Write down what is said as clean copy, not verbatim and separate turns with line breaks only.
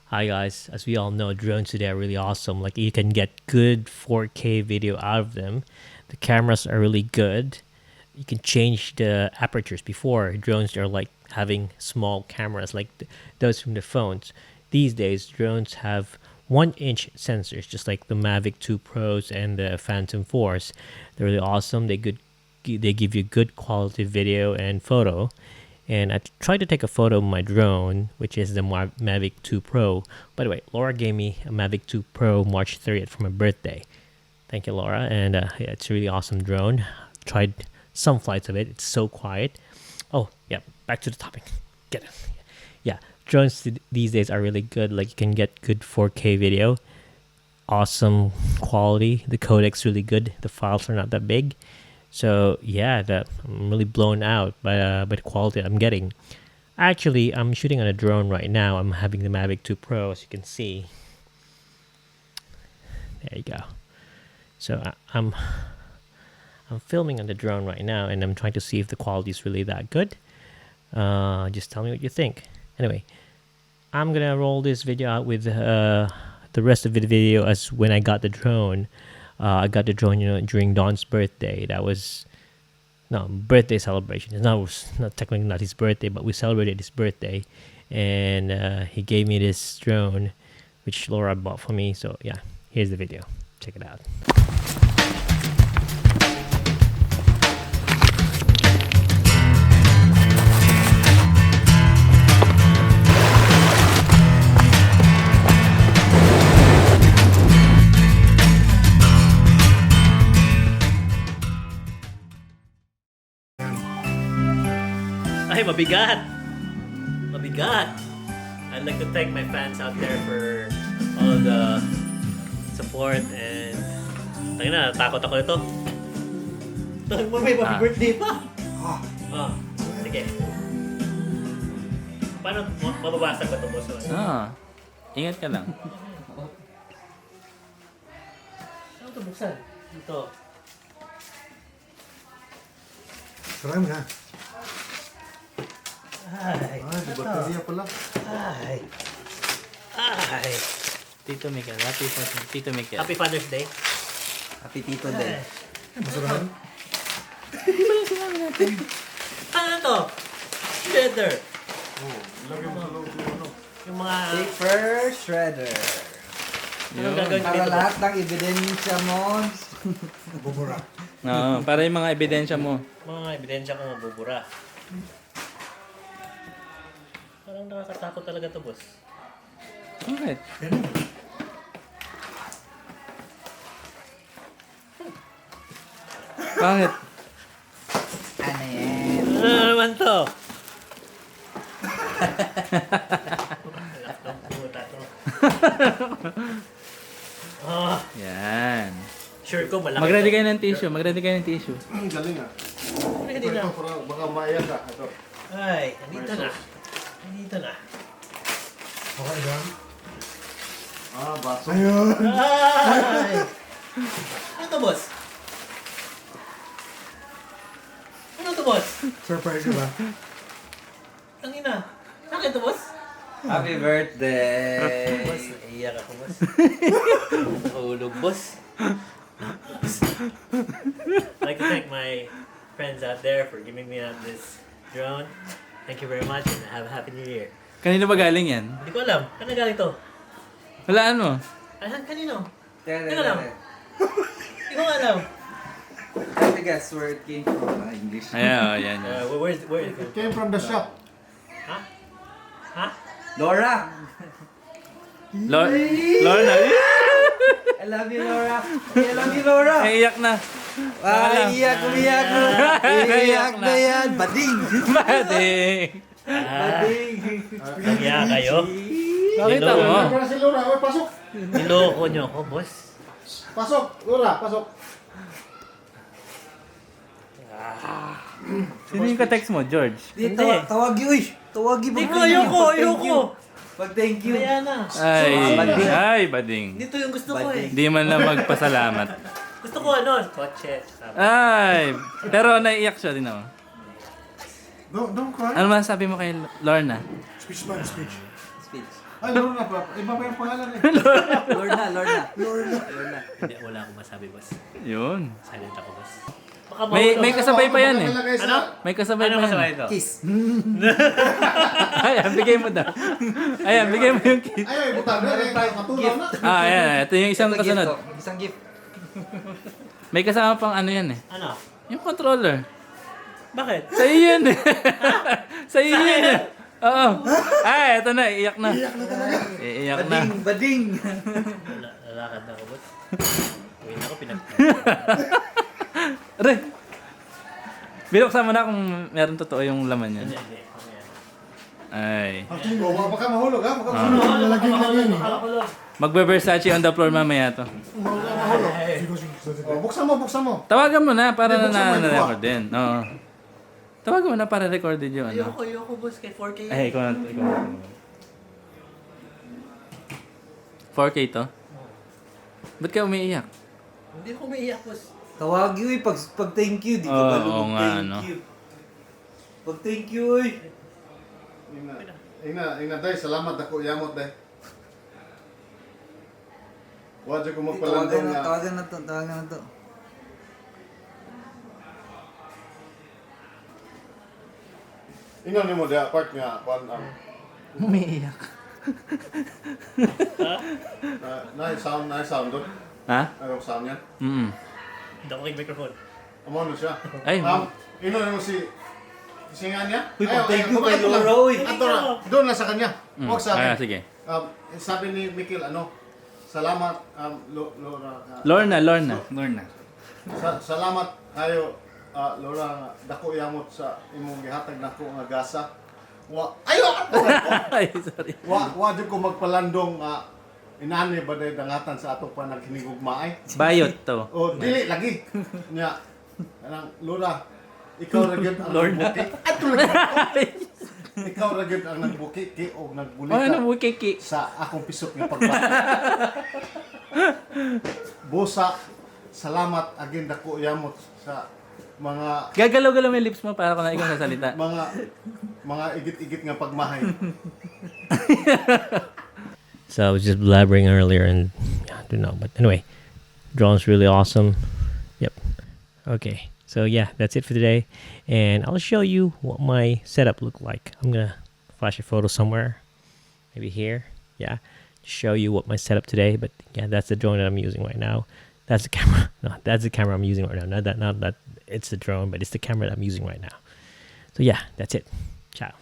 Hi guys, as we all know, drones today are really awesome. Like you can get good 4K video out of them. The cameras are really good. You can change the apertures. Before, drones are like having small cameras like those from the phones. These days, drones have 1-inch sensors, just like the Mavic 2 Pros and the Phantom 4s. They're really awesome. They give you good quality video and photo. And I tried to take a photo of my drone, which is the Mavic 2 Pro. By the way, Laura gave me a Mavic 2 Pro March 30th for my birthday. Thank you, Laura. And yeah, it's a really awesome drone. Tried some flights of it. It's so quiet. Oh, yeah, back to the topic. Get it. Yeah, drones these days are really good. Like you can get good 4K video. Awesome quality. The codec's really good. The files are not that big. So yeah, I'm really blown out by the quality I'm getting. Actually, I'm shooting on a drone right now. I'm having the Mavic 2 Pro, as you can see. There you go. So I'm filming on the drone right now, and I'm trying to see if the quality is really that good. Just tell me what you think. Anyway, I'm gonna roll this video out with the rest of the video as when I got the drone. I got the drone, during Don's birthday. That was birthday celebration. It's not technically not his birthday, but we celebrated his birthday, and he gave me this drone, which Laura bought for me. So yeah, here's the video. Check it out. Ay, mabigat! Mabigat! I'd like to thank my fans out there for all the support and tangin na, natakot ako ito. May happy birthday pa! Sige. Paano mababasag ba ito, boss?
Ingat ka lang.
Saan ito buksan? Ito.
Sarang na.
Ay,
di baterya pala.
Ay.
Tito Mikel, Tito Mikel.
Happy Father's Day.
Happy Tito Day.
Masarahan?
Hindi ba yung sinabi natin?
Ano to? Shredder.
Lagyan mo sa loob yung ano.
Yung mga...
Paper shredder.
Anong gagawin
Para
dito?
lahat ng ebidensya mo.
Bubura.
Oo, para yung mga ebidensya mo.
Mga ebidensya ko mabubura. Parang nakakatakot talaga to, boss.
Bakit? Bakit?
Ano yan?
Ano naman to?
Yan.
Sure ko, malaki
Mag-ready
to.
kayo ng tissue.
Galing ah.
Halika dito.
Ito, para baka maiyak ka. Ito.
Ay, nandito na. Nandito na.
Okay lang. Baso. Ayun.
Ay! Ano to, boss? Ano to, boss?
Surprise ka ba?
Tangina. Akin to, boss?
Happy birthday!
Boss, naiiyak ako, boss. Nahulog, boss. I'd like to thank my friends out there for giving me this drone. Thank you very much and have a happy new year.
Kanino ba galing yan?
Hindi ko alam. Ano galing to?
Walaan mo.
Ayan, kanino?
Tere,
Teka lang.
tere.
Hindi ko alam.
Try to guess where it came from. English.
Ayan.
Where is it?
It came from the shop.
Ha? Ha?
Laura!
Lorna.
I love you, Laura! I love you, Laura!
Naiiyak na.
Iyak, umiyak na! Iyak na yan! Bading!
Bading.
Bading!
Kaya kayo?
Nakita mo?
Para si Laura. Oy, pasok!
Niloko nyo ako, boss.
Pasok! Laura, pasok!
Sino yung ka-text mo, George?
Dito, tawagi, uy! Tawagi,
Hindi ko, ayoko.
Pag-thank you.
Kaya na.
Ay, bading.
Dito yung gusto ko eh.
Di man lang magpasalamat.
Gusto ko ano? Kotse.
Ay, pero naiiyak siya din ako.
Don't cry.
Ano masasabi mo kay Lorna?
Speech man, speech.
Speech.
Ay, Lorna pa. Iba pa yung pangalan eh.
Lorna.
Hindi, wala akong masabi, boss.
Yun.
Silent ako, boss.
May kasabay pa yan eh.
Ano?
May kasabay pa yan.
ito?
Kiss.
Ayan, bigay mo daw. Ayan, bigay mo yung kiss.
Ay, butang na rin tayo. Matulaw na.
Ayan. Ito yung isang
Ito, gift
kasunod.
to. Isang gift.
May kasama pang ano yan eh.
Ano?
Yung controller.
Bakit?
Sa iyo yan eh. Sa iyo yan eh. Oo. Ay, ito na. Iiyak na. Iiyak na.
Bading.
Lalakad na ako, boss. Uwi na ako,
Aray! Binuksan mo na kung meron totoo yung laman niya. Ay.
Baka ka mahulog ha. Baka mahulog. Lalagyan lang yan eh.
Magbe-Versace on the floor mamaya to.
Mahulog. Oh, buksan mo.
Tawagan mo na para
Hindi, buksan mo,
na-record din. Oo. Tawagan mo na para recorded yung ano.
Ayoko, boss. Kay 4K.
Ay, ikaw na. 4K to? Ba't ka umiiyak?
Hindi ko umiiyak, boss.
Tawag yun eh. Pag thank you, di ka
Oo,
ba
oo nga,
thank
ano.
you. Pag thank you eh.
Ina, day. Salamat ako. Yamot, day. Wadyo ko magpalandong na.
Tawagan na to.
Ino ni mo dia part nga kwan ang
Umiiyak.
na sound doon.
Ha?
Ano sound yan?
Hindi ako microphone.
Amo no siya.
Ay,
Ino ni mo si singan niya?
Uy, thank you kay Lora, uy.
Doon na sa kanya. Huwag sa
Ah,
akin.
sige.
Sabi ni Mikel, salamat, Lora.
Lorna.
Salamat kayo, Lora, dako yamot sa imong gihatag nako nga gasa. Ayo!
Ay, sorry.
Wa jud ko magpalandong inani ba day dangatan sa ato pa naghinigugmaay.
Bayot to.
O dili lagi. Nya anang Lora, ikaw ra gyud ang nagbuki. Ato lagi. Ikaw ra gyud ang nagbuki o nagbulita.
Oh, ano mo kiki?
Sa akong pisok nga pagbata. Busa, salamat agin dako yamot sa mga
Gagalaw-galaw mo yung lips mo para ko na ikaw sasalita.
mga igit-igit nga pagmahay.
So I was just blabbering earlier and I don't know. But anyway, drone's really awesome. Yep. Okay. So yeah, that's it for today. And I'll show you what my setup looked like. I'm going to flash a photo somewhere. Maybe here. Yeah. Show you what my setup today. But yeah, that's the drone that I'm using right now. That's the camera. No, that's the camera I'm using right now. Not that it's the drone, but it's the camera that I'm using right now. So yeah, that's it. Ciao.